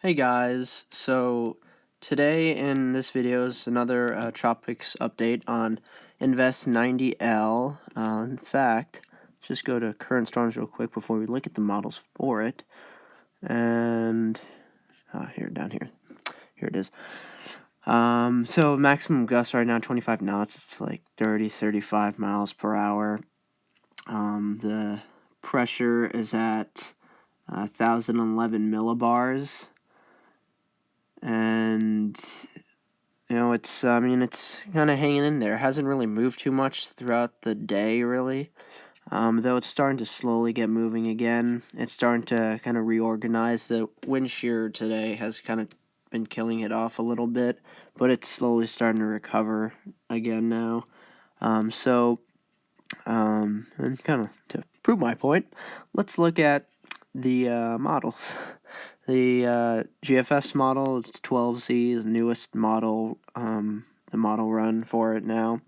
Hey guys, so today in this video is another Tropics update on Invest 90L. In fact, let's just go to current storms real quick before we look at the models for it. And down here, here it is. So maximum gust right now 25 knots. It's like 35 miles per hour. The pressure is at 1,011 millibars. And it's it's kind of hanging in there. It hasn't really moved too much throughout the day, really. Though it's starting to slowly get moving again. It's starting to kind of reorganize. The wind shear today has kind of been killing it off a little bit, but it's slowly starting to recover again now. And kind of to prove my point, let's look at the models. The GFS model is 12Z, the newest model, the model run for it now.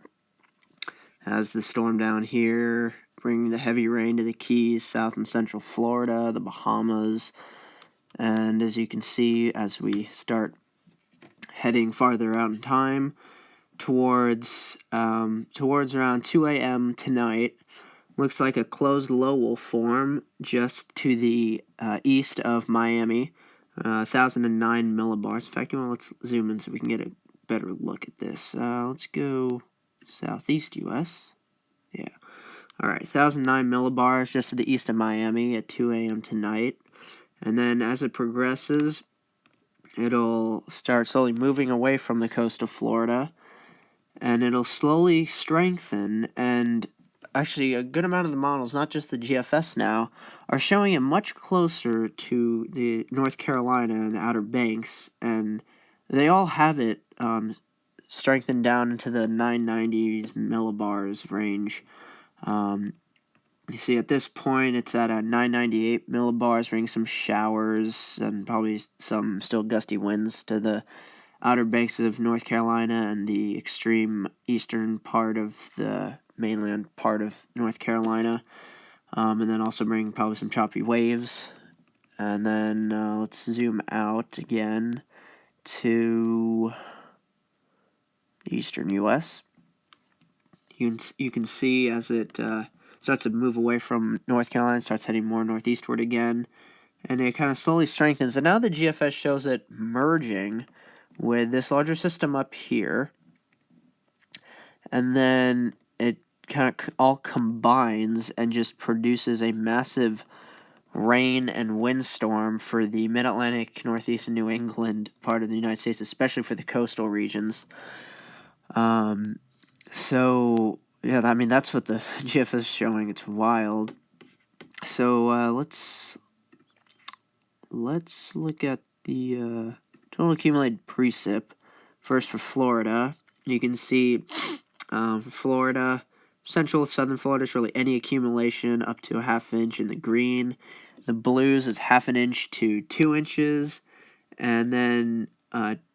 Has the storm down here, bringing the heavy rain to the Keys, South and Central Florida, the Bahamas. And as you can see, as we start heading farther out in time, towards around 2 a.m. tonight, looks like a closed low will form just to the east of Miami, 1,009 millibars. In fact, let's zoom in so we can get a better look at this. Let's go southeast U.S. Yeah. All right, 1,009 millibars just to the east of Miami at 2 a.m. tonight. And then as it progresses, it'll start slowly moving away from the coast of Florida, and it'll slowly strengthen. And actually, a good amount of the models, not just the GFS now, are showing it much closer to the North Carolina and the Outer Banks, and they all have it strengthened down into the 990s millibars range. You see, at this point, it's at a 998 millibars, bringing some showers and probably some still gusty winds to the Outer Banks of North Carolina and the extreme eastern part of the mainland part of North Carolina. And then also bring probably some choppy waves. And then let's zoom out again to the eastern U.S. You can see as it starts to move away from North Carolina, starts heading more northeastward again, and it kind of slowly strengthens. And now the GFS shows it merging with this larger system up here, and then it kind of all combines and just produces a massive rain and windstorm for the mid-Atlantic, northeast, and New England part of the United States, especially for the coastal regions. So yeah, that's what the GFS is showing. It's wild. So let's look at the total accumulated precip first for Florida. You can see for Florida, central, southern Florida is really any accumulation up to a half inch in the green. The blues is half an inch to 2 inches, and then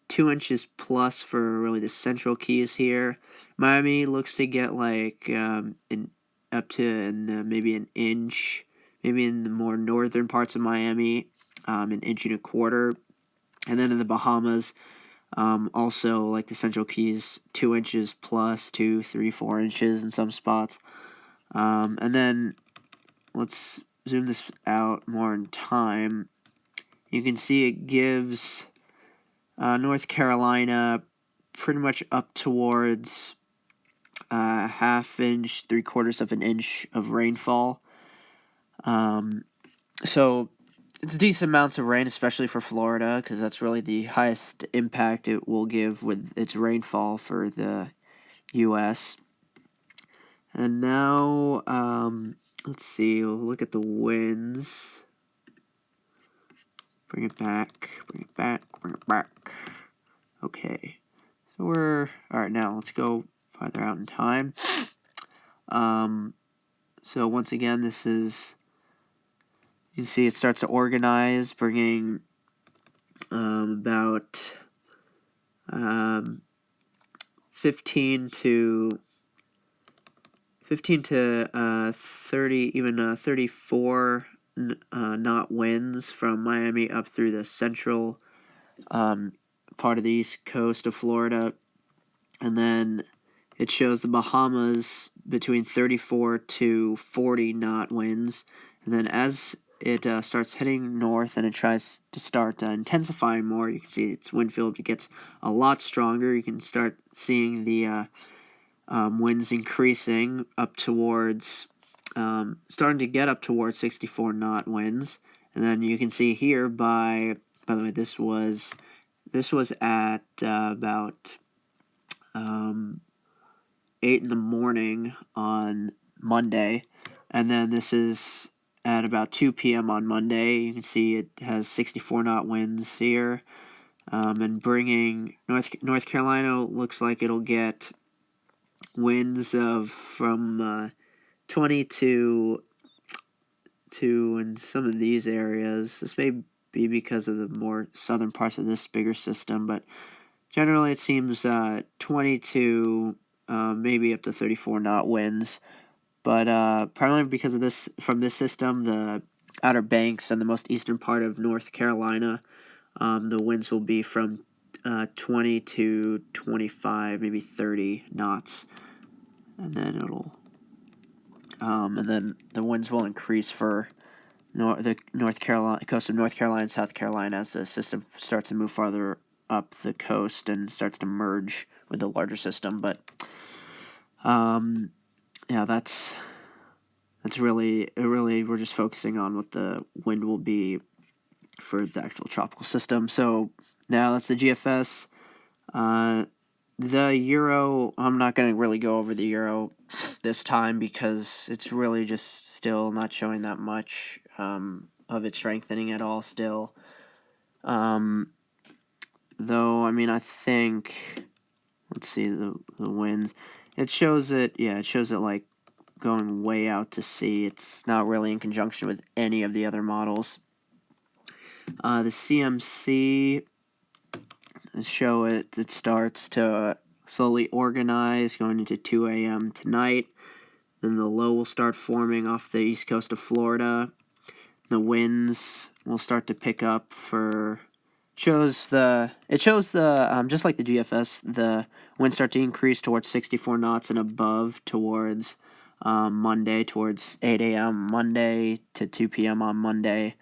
2 inches plus for really the central Keys here. Miami looks to get like up to maybe an inch, maybe in the more northern parts of Miami, an inch and a quarter. And then in the Bahamas, also like the Central Keys, 2 inches plus 2, 3, 4 inches in some spots. And then let's zoom this out more in time. You can see it gives North Carolina pretty much up towards half inch, 3/4 of an inch of rainfall. So it's decent amounts of rain, especially for Florida, because that's really the highest impact it will give with its rainfall for the U.S. And now, let's see, we'll look at the winds. Bring it back. Okay. So alright, now let's go farther out in time. So once again, this is, you can see it starts to organize, bringing about 15 to 30, even 34 knot winds from Miami up through the central part of the east coast of Florida. And then it shows the Bahamas between 34 to 40 knot winds. And then as it starts heading north and it tries to start intensifying more, you can see its wind field gets a lot stronger. You can start seeing the winds increasing up towards, starting to get up towards 64 knot winds. And then you can see here by the way, this was at about 8 in the morning on Monday, and then this is at about 2 p.m. on Monday. You can see it has 64 knot winds here, and bringing North Carolina looks like it'll get winds of from 20 to in some of these areas. This may be because of the more southern parts of this bigger system, but generally it seems 20 to maybe up to 34 knot winds. But primarily because of this, from this system, the Outer Banks and the most eastern part of North Carolina, the winds will be from 20 to 25, maybe 30 knots, and then and then the winds will increase for the North Carolina coast of North Carolina and South Carolina as the system starts to move farther up the coast and starts to merge with the larger system. But yeah, that's really we're just focusing on what the wind will be for the actual tropical system. So now that's the GFS. The Euro, I'm not going to really go over the Euro this time because it's really just still not showing that much of it strengthening at all still. Though, I mean, I think, let's see, the winds. It shows it like going way out to sea. It's not really in conjunction with any of the other models. The CMC show it starts to slowly organize going into 2 a.m. tonight. Then the low will start forming off the east coast of Florida. The winds will start to pick up just like the GFS, the winds start to increase towards 64 knots and above towards Monday, towards 8 a.m. Monday to 2 p.m. on Monday.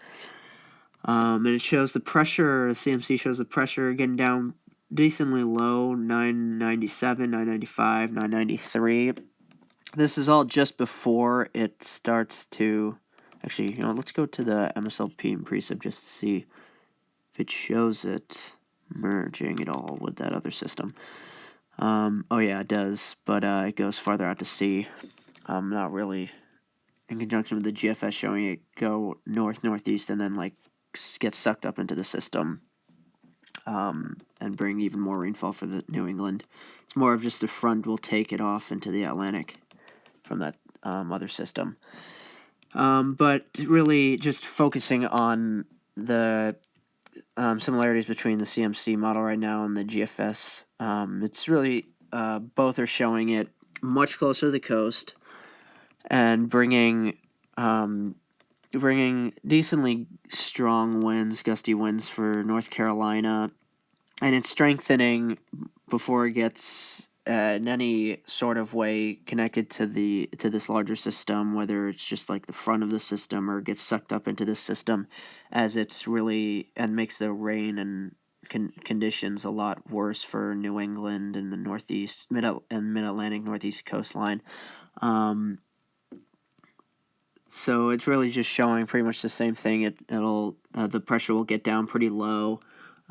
And it shows the pressure, the CMC shows the pressure getting down decently low, 997, 995, 993. This is all just before it starts to, actually, let's go to the MSLP and precip just to see if it shows it merging at all with that other system. Oh yeah, it does, but it goes farther out to sea. Not really in conjunction with the GFS showing it go northeast and then get sucked up into the system and bring even more rainfall for the New England. It's more of just the front will take it off into the Atlantic from that other system. But really just focusing on the similarities between the CMC model right now and the GFS, it's really both are showing it much closer to the coast and bringing decently strong winds, gusty winds for North Carolina, and it's strengthening before it gets in any sort of way connected to this larger system, whether it's just like the front of the system or gets sucked up into this system, as it's really and makes the rain and conditions a lot worse for New England and the northeast, mid-Atlantic northeast coastline. So it's really just showing pretty much the same thing. It'll the pressure will get down pretty low.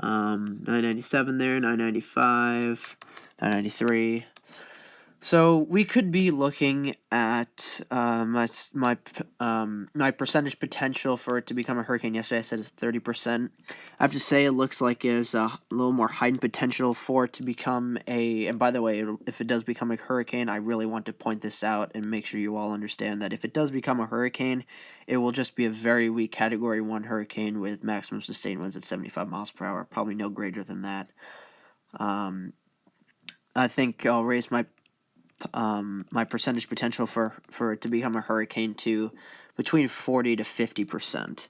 997 there, 995, 993. So we could be looking at my percentage potential for it to become a hurricane. Yesterday I said it's 30%. I have to say it looks like there's a little more heightened potential for it to become and by the way, if it does become a hurricane, I really want to point this out and make sure you all understand that if it does become a hurricane, it will just be a very weak Category 1 hurricane with maximum sustained winds at 75 miles per hour, probably no greater than that. I think I'll raise my percentage potential for it to become a hurricane to between 40 to 50%.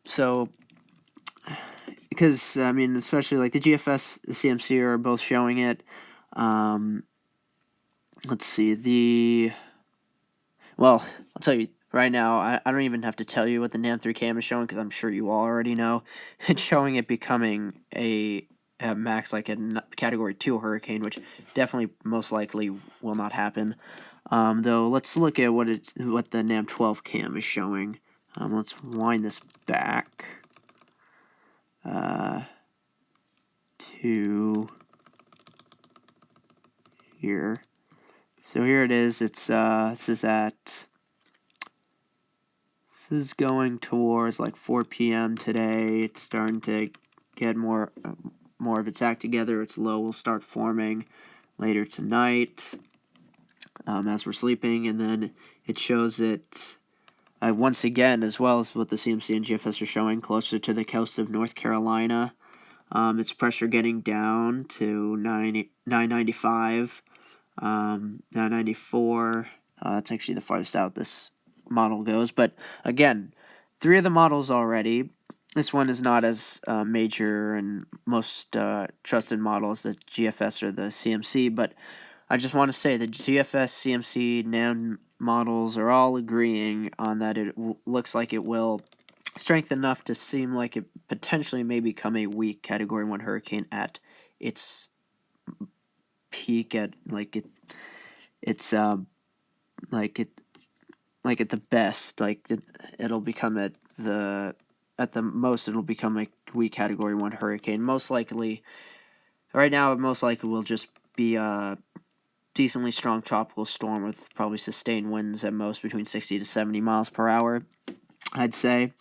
So because I mean, especially like the GFS, the CMC are both showing it. Let's see Well, I'll tell you right now. I don't even have to tell you what the NAM3 cam is showing because I'm sure you all already know. It's showing it becoming a max like a Category 2 hurricane, which definitely most likely will not happen. Though let's look at what the NAM12 cam is showing. Let's wind this back to here. So here it is. It's this is going towards like 4 p.m. today. It's starting to get more of its act together. Its low will start forming later tonight as we're sleeping, and then it shows it once again, as well as what the CMC and GFS are showing, closer to the coast of North Carolina. Its pressure getting down to 995, 994. That's actually the farthest out this model goes. But again, 3 of the models already. This one is not as major and most trusted model as the GFS or the CMC, but I just want to say the GFS, CMC, NAM models are all agreeing on that it looks like it will strengthen enough to seem like it potentially may become a weak Category 1 hurricane at its peak, at like it's like at the best, it'll become at the most it'll become a weak Category 1 hurricane. Most likely, right now, it most likely will just be a decently strong tropical storm with probably sustained winds at most between 60 to 70 miles per hour, I'd say.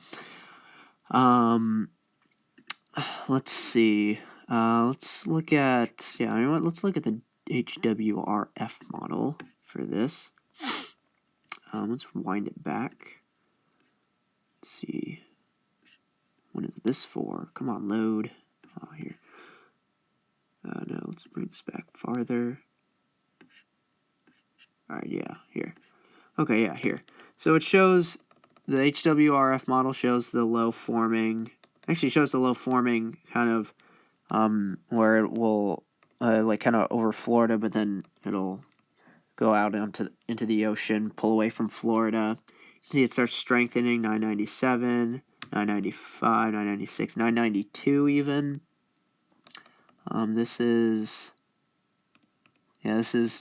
Let's see. Let's look at, you know what, let's look at the HWRF model for this. Let's wind it back. Let's see. What is this for? Come on, load. Oh, here. No, let's bring this back farther. Alright, yeah, here. Okay, yeah, here. So it shows, the HWRF model shows the low forming, actually shows the low forming kind of, where it will, like kind of over Florida, but then it'll go out into the ocean, pull away from Florida. You can see it starts strengthening, 997, 995, 996, 992 even. This is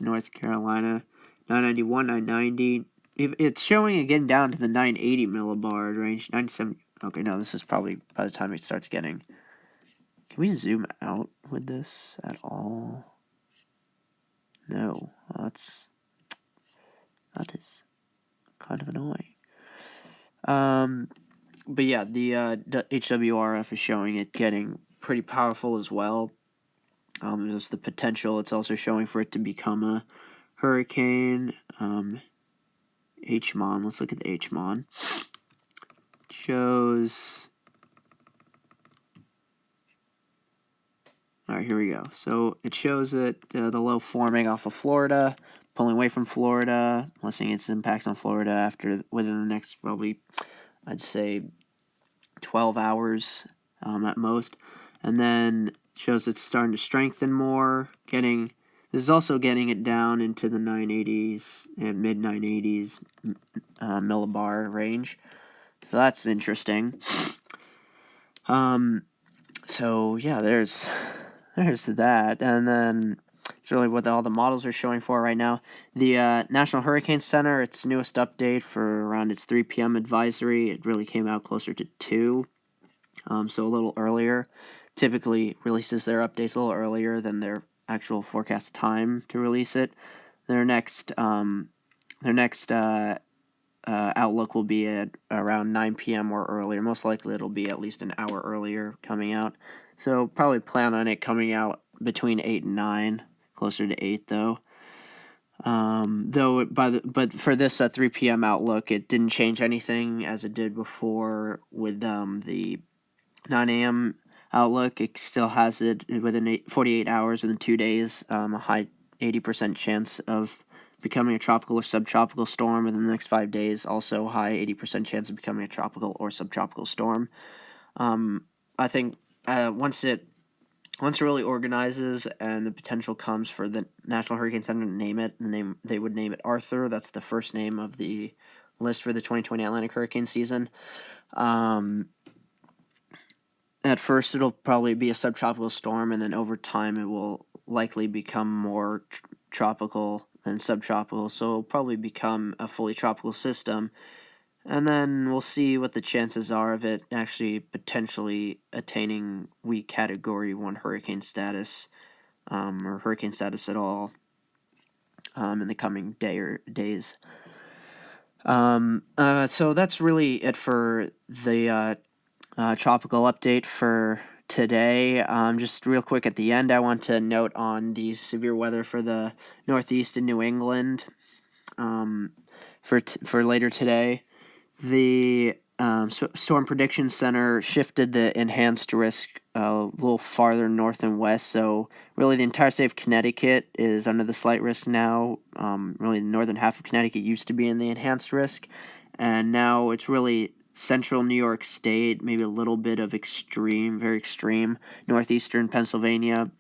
North Carolina, 991, 990. It's showing again down to the 980 millibard range, 97. Okay, no, this is probably by the time it starts getting. Can we zoom out with this at all? No, that is kind of annoying. But yeah, the HWRF is showing it getting pretty powerful as well. There's the potential. It's also showing for it to become a hurricane. HMON. Let's look at the HMON. Shows. All right, here we go. So it shows that the low forming off of Florida, pulling away from Florida, lessening its impacts on Florida within the next probably, I'd say, 12 hours at most, and then shows it's starting to strengthen more. This is also getting it down into the 980s and mid 980s millibar range. So that's interesting. So yeah, there's that, and then it's really what all the models are showing for right now. The National Hurricane Center, its newest update for around its 3 p.m. advisory, it really came out closer to 2, so a little earlier. Typically releases their updates a little earlier than their actual forecast time to release it. Their next outlook will be at around 9 p.m. or earlier. Most likely it'll be at least an hour earlier coming out. So probably plan on it coming out between 8 and 9, closer to 8 though. But for this 3 p.m. outlook, it didn't change anything as it did before with the 9 a.m. outlook. It still has it within 48 hours, within 2 days, a high 80% chance of becoming a tropical or subtropical storm within the next 5 days. Also, high 80% chance of becoming a tropical or subtropical storm. I think once it really organizes and the potential comes for the National Hurricane Center to name it, they would name it Arthur. That's the first name of the list for the 2020 Atlantic hurricane season. At first, it'll probably be a subtropical storm, and then over time, it will likely become more tropical than subtropical. So it'll probably become a fully tropical system. And then we'll see what the chances are of it actually potentially attaining weak Category 1 hurricane status, or hurricane status at all, in the coming days. So that's really it for the tropical update for today. Just real quick at the end, I want to note on the severe weather for the Northeast and New England for later today. The Storm Prediction Center shifted the enhanced risk a little farther north and west, so really the entire state of Connecticut is under the slight risk now. Really the northern half of Connecticut used to be in the enhanced risk, and now it's really central New York State, maybe a little bit of extreme, very extreme, northeastern Pennsylvania,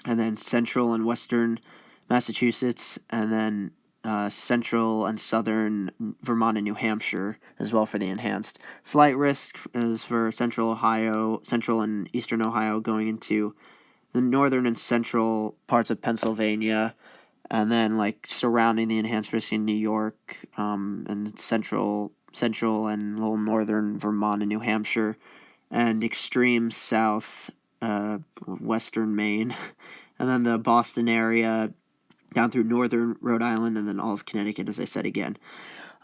and then central and western Massachusetts, and then central and southern Vermont and New Hampshire as well for the enhanced. Slight risk is for central Ohio, central and eastern Ohio going into the northern and central parts of Pennsylvania, and then like surrounding the enhanced risk in New York, and central and little northern Vermont and New Hampshire, and extreme south western Maine, and then the Boston area down through northern Rhode Island, and then all of Connecticut, as I said again.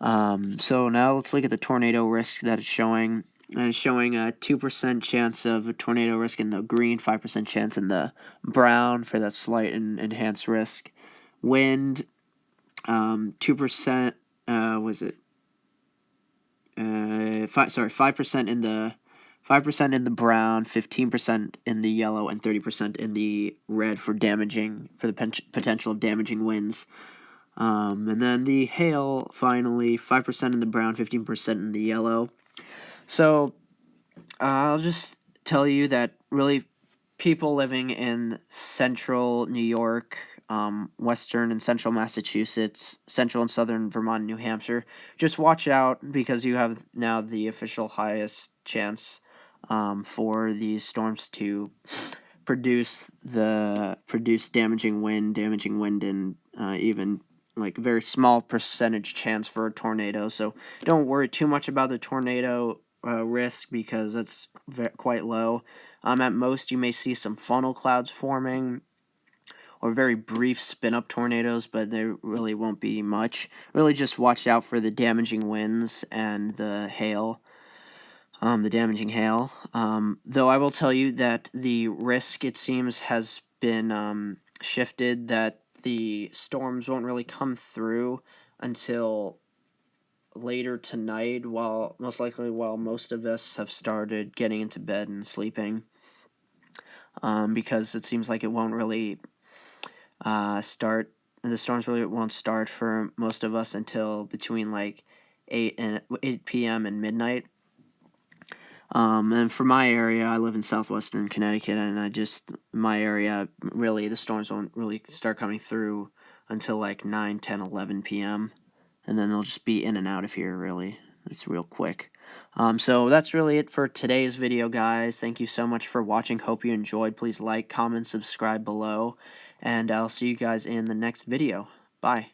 So now let's look at the tornado risk that it's showing. And it's showing a 2% chance of a tornado risk in the green, 5% chance in the brown for that slight and enhanced risk. Wind, 2%, was it? 5% in the 5% in the brown, 15% in the yellow, and 30% in the red for the potential of damaging winds. And then the hail, finally, 5% in the brown, 15% in the yellow. So I'll just tell you that really people living in central New York, western and central Massachusetts, central and southern Vermont and New Hampshire, just watch out because you have now the official highest chance for these storms to produce damaging wind, and even like very small percentage chance for a tornado. So don't worry too much about the tornado risk because it's quite low. At most, you may see some funnel clouds forming or very brief spin-up tornadoes, but there really won't be much. Really just watch out for the damaging winds and the hail, the damaging hail. Though I will tell you that the risk, it seems, has been shifted, that the storms won't really come through until later tonight, most likely while most of us have started getting into bed and sleeping, because it seems like it won't really the storms really won't start for most of us until between like 8 p.m. and midnight. And for my area, I live in southwestern Connecticut, and my area, really, the storms won't really start coming through until like 9, 10, 11 p.m., and then they'll just be in and out of here, really. It's real quick. So that's really it for today's video, guys. Thank you so much for watching. Hope you enjoyed. Please like, comment, subscribe below, and I'll see you guys in the next video. Bye.